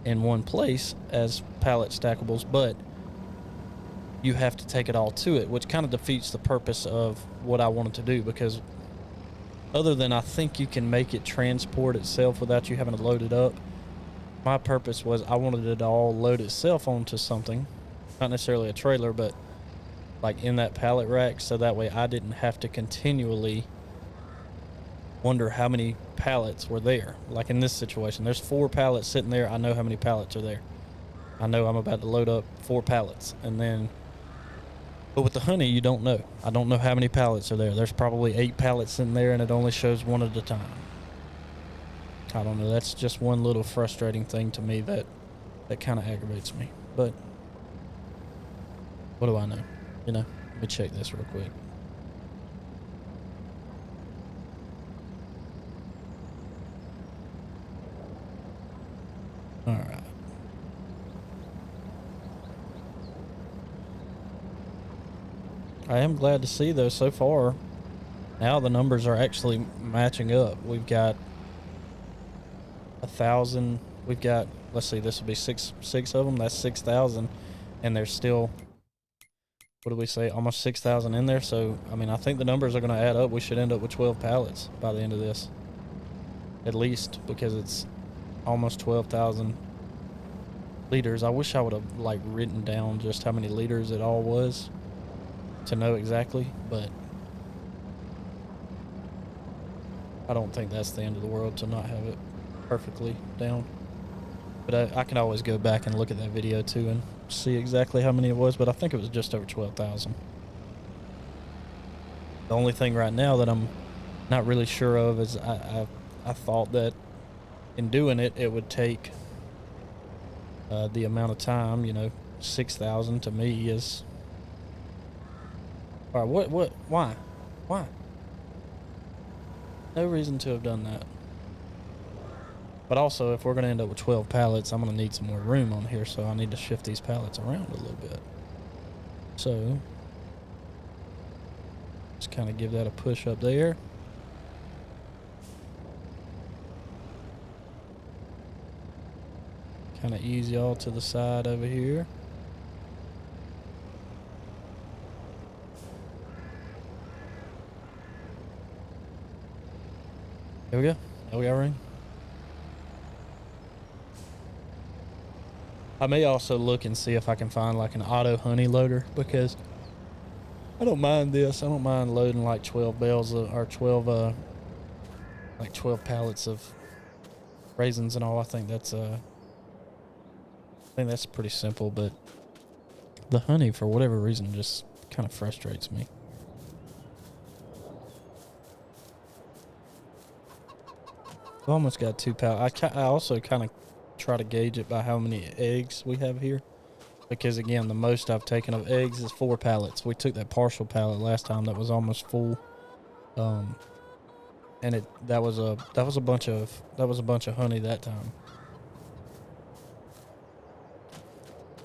in one place as pallet stackables, but you have to take it all to it, which kind of defeats the purpose of what I wanted to do, because other than I think you can make it transport itself without you having to load it up, my purpose was I wanted it to all load itself onto something, not necessarily a trailer, but like in that pallet rack, so that way I didn't have to continually wonder how many pallets were there. Like in this situation, there's 4 pallets sitting there. I know how many pallets are there. I know I'm about to load up 4 pallets, and then, but with the honey, you don't know. I don't know how many pallets are there. There's probably 8 pallets in there, and it only shows one at a time. I don't know. That's just one little frustrating thing to me that kind of aggravates me. But what do I know? Let me check this real quick. All right. I am glad to see, though, so far, now the numbers are actually matching up. We've got 1,000. We've got, let's see, this will be six of them. That's 6,000. And there's still, what do we say, almost 6,000 in there. So, I mean, I think the numbers are going to add up. We should end up with 12 pallets by the end of this. At least, because it's almost 12,000 liters. I wish I would have, like, written down just how many liters it all was to know exactly, but I don't think that's the end of the world to not have it perfectly down. But I can always go back and look at that video too and see exactly how many it was, but I think it was just over 12,000. The only thing right now that I'm not really sure of is I thought that in doing it, it would take the amount of time, 6,000 to me is... All right, why? Why? No reason to have done that. But also, if we're going to end up with 12 pallets, I'm going to need some more room on here, so I need to shift these pallets around a little bit. So, just kind of give that a push up there. Kind of ease y'all to the side over here. There we go. There we got room. I may also look and see if I can find like an auto honey loader, because I don't mind this. I don't mind loading like 12 bales or 12 like 12 pallets of raisins and all. I think that's pretty simple, but the honey, for whatever reason, just kind of frustrates me. We almost got 2 pallets. I also kind of try to gauge it by how many eggs we have here, because again, the most I've taken of eggs is 4 pallets. We took that partial pallet last time that was almost full, and that was a bunch of honey that time.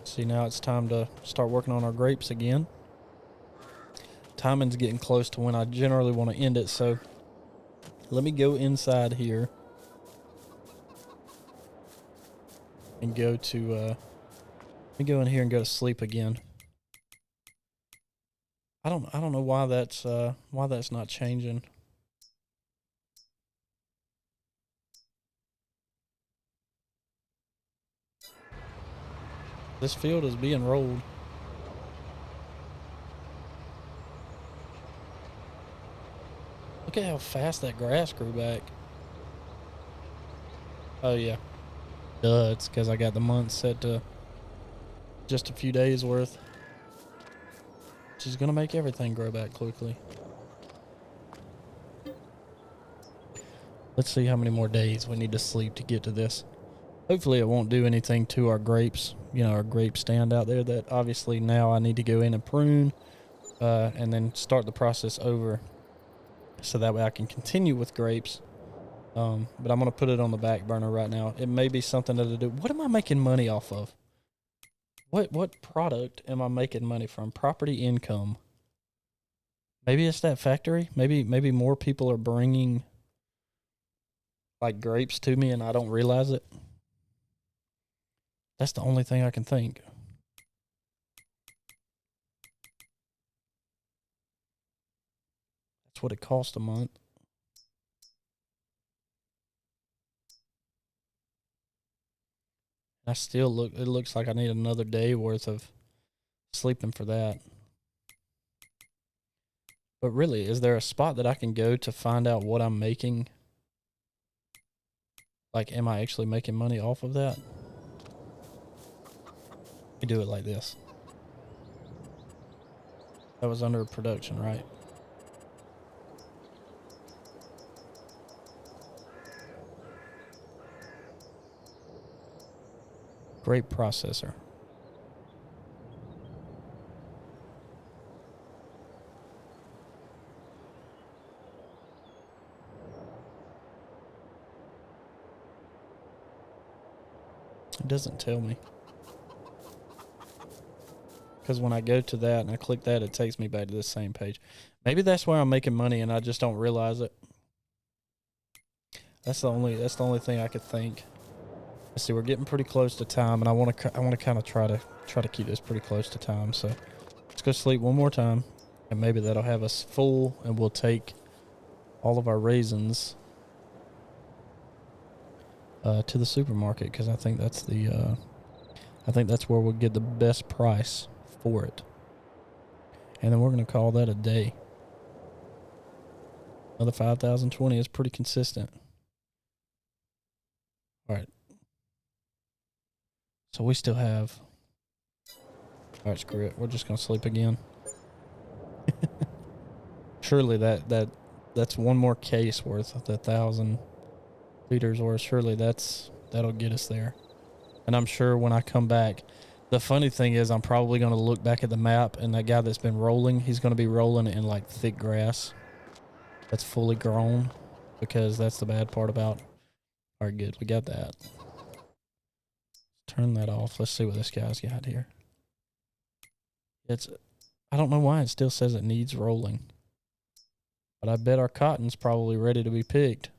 See, now it's time to start working on our grapes again. Timing's getting close to when I generally want to end it, so let me go inside here and go to let me go in here and go to sleep again. I don't know why that's not changing. This field is being rolled. Look at how fast that grass grew back. Oh yeah. Duh, it's because I got the month set to just a few days worth, which is going to make everything grow back quickly. Let's see how many more days we need to sleep to get to this. Hopefully it won't do anything to our grapes, our grape stand out there that obviously now I need to go in and prune and then start the process over so that way I can continue with grapes. But I'm going to put it on the back burner right now. It may be something that I do. What am I making money off of? What product am I making money from? Property income. Maybe it's that factory. Maybe more people are bringing like grapes to me and I don't realize it. That's the only thing I can think. That's what it cost a month. It looks like I need another day worth of sleeping for that. But really, is there a spot that I can go to find out what I'm making? Like, am I actually making money off of that? We do it like this. That was under production, right? Grape processor. It doesn't tell me. because when I go to that and I click that, it takes me back to the same page. Maybe that's where I'm making money and I just don't realize it. That's the only thing I could think. Let's see, we're getting pretty close to time, and I want to kind of try to keep this pretty close to time. So let's go sleep one more time, and maybe that'll have us full, and we'll take all of our raisins to the supermarket, because I think that's where we'll get the best price for it. And then we're gonna call that a day. Another 5,020 is pretty consistent. All right. So we still have. All right, screw it. We're just gonna sleep again. Surely that's one more case worth of the 1,000 liters, or surely that'll get us there. And I'm sure when I come back, the funny thing is I'm probably gonna look back at the map, and that guy that's been rolling, he's gonna be rolling in like thick grass that's fully grown, because that's the bad part about. All right, good. We got that. Turn that off. Let's see what this guy's got here. I don't know why it still says it needs rolling. But I bet our cotton's probably ready to be picked.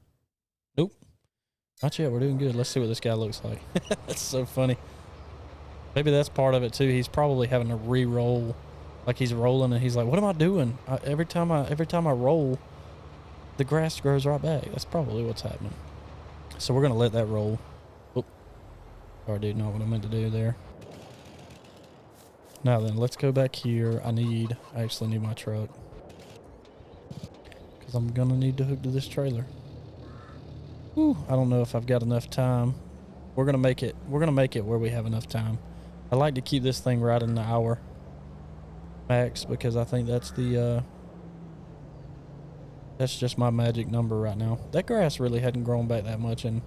Nope. Not yet. We're doing good. Let's see what this guy looks like. That's so funny. Maybe that's part of it too. He's probably having to re-roll. Like he's rolling and he's like, what am I doing? Every time I roll, the grass grows right back. That's probably what's happening. So we're going to let that roll. Oh. Sorry, dude. Not what I meant to do there. Now then, let's go back here. I actually need my truck, because I'm going to need to hook to this trailer. Whew, I don't know if I've got enough time. We're going to make it where we have enough time. I like to keep this thing right in the hour max, because I think that's just my magic number right now. That grass really hadn't grown back that much in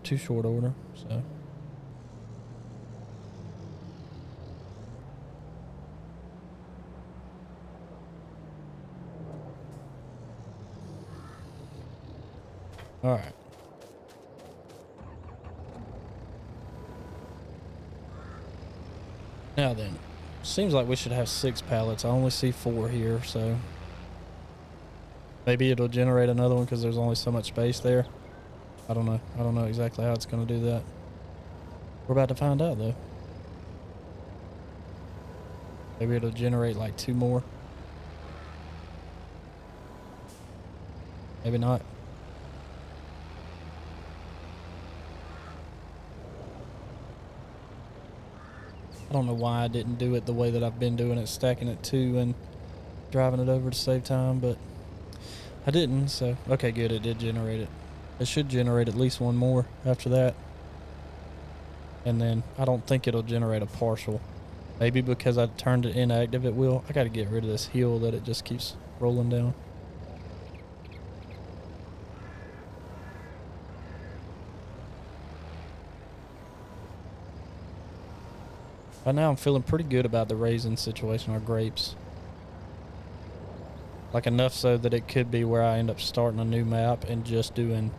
too short order, so. All right. Now then, seems like we should have 6 pallets. I only see 4 here, so maybe it'll generate another one because there's only so much space there. I don't know. I don't know exactly how it's going to do that. We're about to find out, though. Maybe it'll generate like 2 more. Maybe not. I don't know why I didn't do it the way that I've been doing it, stacking it 2 and driving it over to save time, but I didn't, so. Okay, good, it did generate it. It should generate at least 1 more after that. And then I don't think it'll generate a partial. Maybe because I turned it inactive it will. I gotta get rid of this hill that it just keeps rolling down. Right now I'm feeling pretty good about the raisin situation, or grapes. Like enough so that it could be where I end up starting a new map and just doing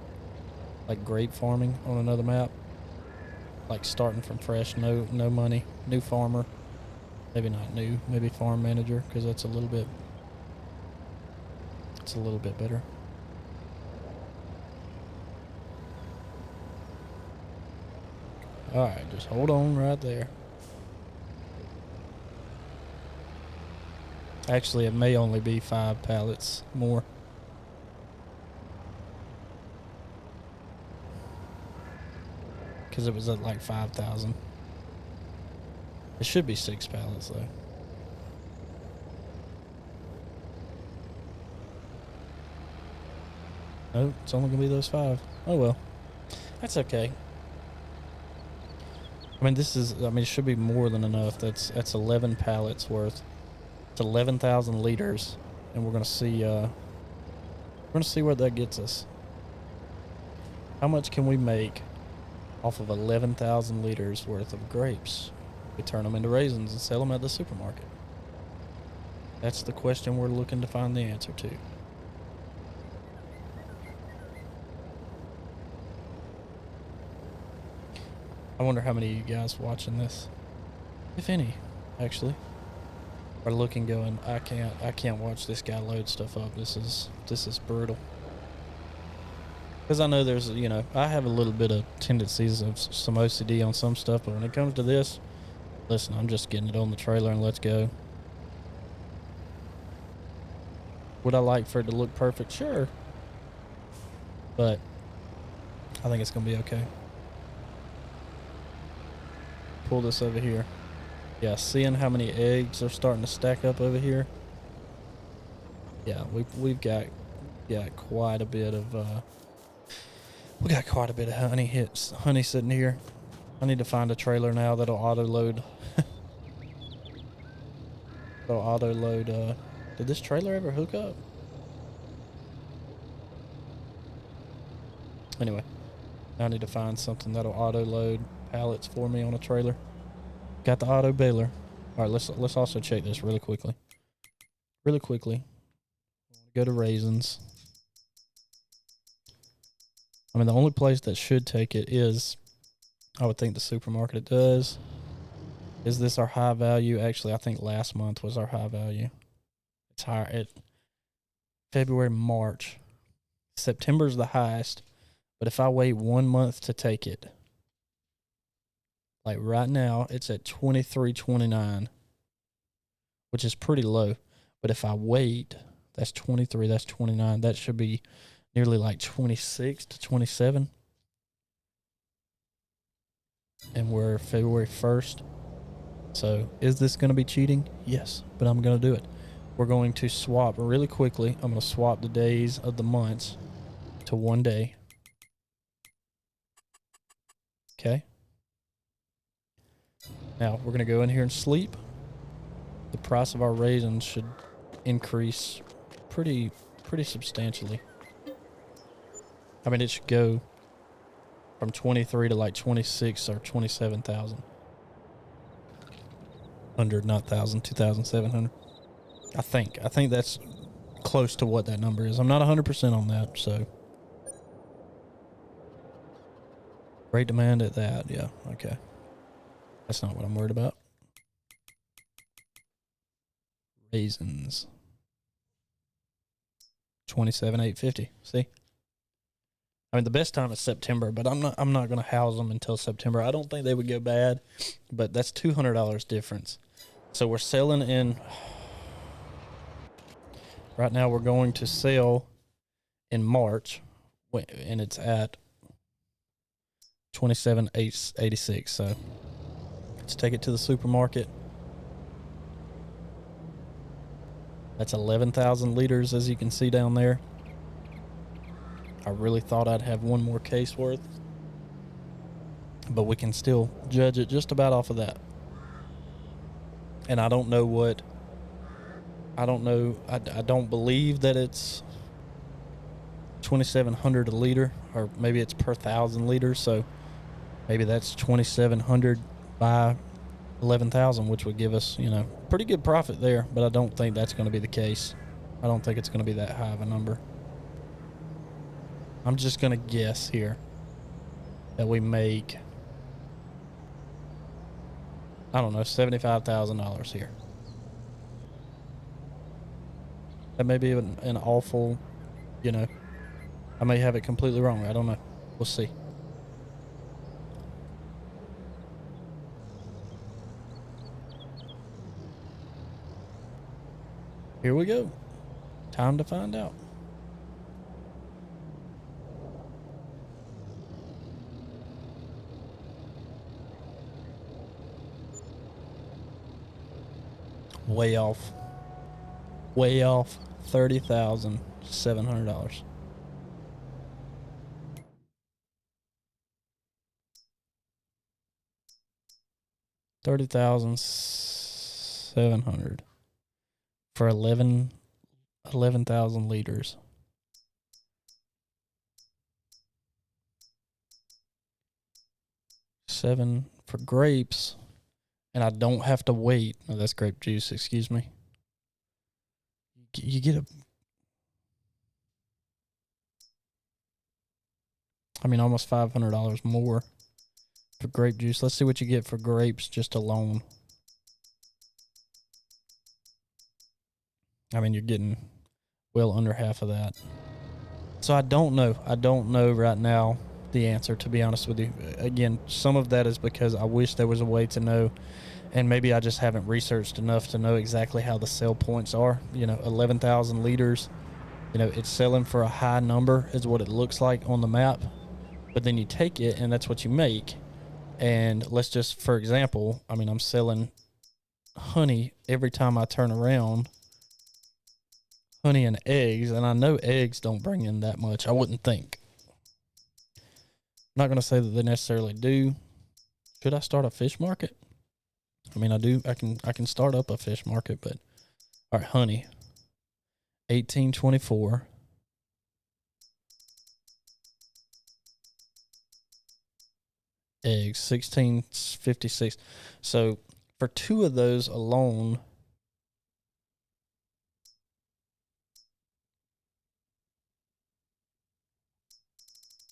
like grape farming on another map. Like starting from fresh, no money, new farmer. Maybe not new, maybe farm manager, because it's a little bit better. Alright, just hold on right there. Actually, it may only be 5 pallets more. Because it was at like 5,000. It should be 6 pallets though. No, it's only gonna be those 5. Oh well. That's okay. I mean, it should be more than enough. That's 11 pallets worth. It's 11,000 liters, and we're gonna see where that gets us. How much can we make off of 11,000 liters worth of grapes? We turn them into raisins and sell them at the supermarket. That's the question we're looking to find the answer to. I wonder how many of you guys watching this. if any, actually, are looking, going, I can't watch this guy load stuff up. This is brutal. Because I know there's, I have a little bit of tendencies of some OCD on some stuff, but when it comes to this, listen, I'm just getting it on the trailer and let's go. Would I like for it to look perfect? Sure. But I think it's going to be okay. Pull this over here. Yeah, seeing how many eggs are starting to stack up over here. Yeah, we've got quite a bit of we got quite a bit of honey sitting here. I need to find a trailer now that'll auto load. Did this trailer ever hook up? Anyway, now I need to find something that'll auto load pallets for me on a trailer. Got the auto baler. All right, let's also check this really quickly. Go to raisins. I mean, the only place that should take it is, I would think, the supermarket. It does. Is this our high value? Actually, I think last month was our high value. It's higher at February, March. September's the highest. But if I wait 1 month to take it, like right now, it's at $23.29, which is pretty low. But if I wait, that's 23, that's 29. That should be nearly like 26 to 27. And we're February 1st. So is this going to be cheating? Yes, but I'm going to do it. We're going to swap really quickly. I'm going to swap the days of the months to 1 day. Okay. Now we're going to go in here and sleep. The price of our raisins should increase pretty substantially. I mean, it should go from 23 to like 26 or 27,000. Not thousand, 2,700. I think that's close to what that number is. I'm not 100% on that, so. Great demand at that, yeah, okay. That's not what I'm worried about. Raisins. 27,850. See? I mean, the best time is September, but I'm not going to house them until September. I don't think they would go bad, but that's $200 difference. So we're selling in. Right now, we're going to sell in March, and it's at 27,886. So let's take it to the supermarket. That's 11,000 liters, as you can see down there. I really thought I'd have one more case worth, but we can still judge it just about off of that. And I don't know. I don't believe that it's 2,700 a liter, or maybe it's per 1,000 liters. So maybe that's 2,700 by 11,000, which would give us, pretty good profit there. But I don't think that's going to be the case. I don't think it's going to be that high of a number. I'm just going to guess here that we make, I don't know, $75,000 here. That may be an awful, I may have it completely wrong. I don't know. We'll see. Here we go. Time to find out. Way off. $30,700. $30,700 for 11,000 liters. $7 for grapes, and I don't have to wait. No, that's grape juice. Excuse me. You get almost $500 more for grape juice. Let's see what you get for grapes just alone. I mean, you're getting well under half of that. So I don't know. I don't know right now the answer, to be honest with you. Again, some of that is because I wish there was a way to know, and maybe I just haven't researched enough to know exactly how the sell points are. 11,000 liters. It's selling for a high number is what it looks like on the map. But then you take it, and that's what you make. And let's just, for example, I mean, I'm selling honey every time I turn around. Honey and eggs, and I know eggs don't bring in that much. I wouldn't think. I'm not going to say that they necessarily do. Should I start a fish market? I mean, I do. I can start up a fish market, but all right, honey, 1824. Eggs, 1656. So for two of those alone,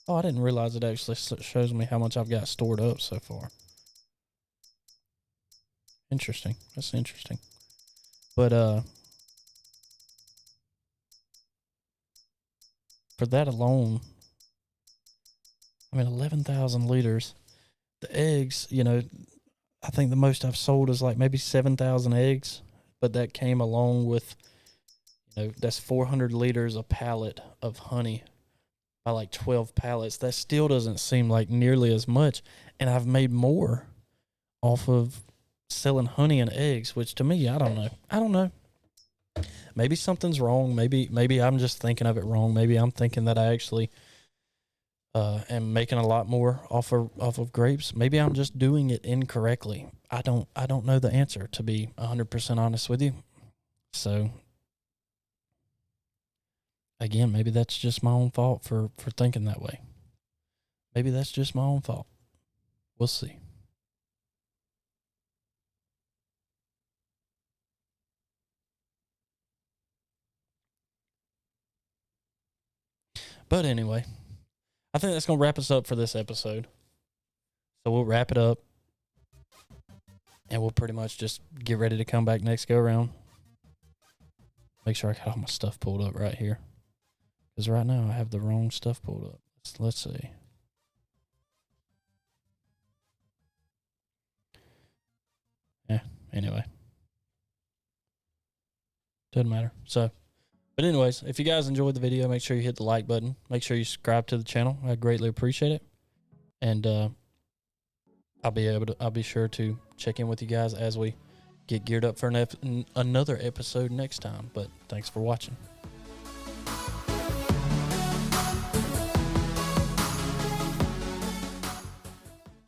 oh, I didn't realize it actually shows me how much I've got stored up so far. Interesting. That's interesting. But for that alone, I mean, 11,000 liters. The eggs, I think the most I've sold is like maybe 7,000 eggs, but that came along with, that's 400 liters a pallet of honey by like 12 pallets. That still doesn't seem like nearly as much. And I've made more off of selling honey and eggs, which to me, I don't know. I don't know. Maybe something's wrong. Maybe I'm just thinking of it wrong. Maybe I'm thinking that I actually am making a lot more off of grapes. Maybe I'm just doing it incorrectly. I don't know the answer, to be 100% honest with you. So again, maybe that's just my own fault for thinking that way. Maybe that's just my own fault. We'll see. But anyway, I think that's going to wrap us up for this episode. So we'll wrap it up, and we'll pretty much just get ready to come back next go around. Make sure I got all my stuff pulled up right here, because right now I have the wrong stuff pulled up. Let's see. Yeah, anyway. Doesn't matter. So, but anyways, if you guys enjoyed the video, make sure you hit the like button. Make sure you subscribe to the channel. I greatly appreciate it. And I'll be sure to check in with you guys as we get geared up for another episode next time. But thanks for watching.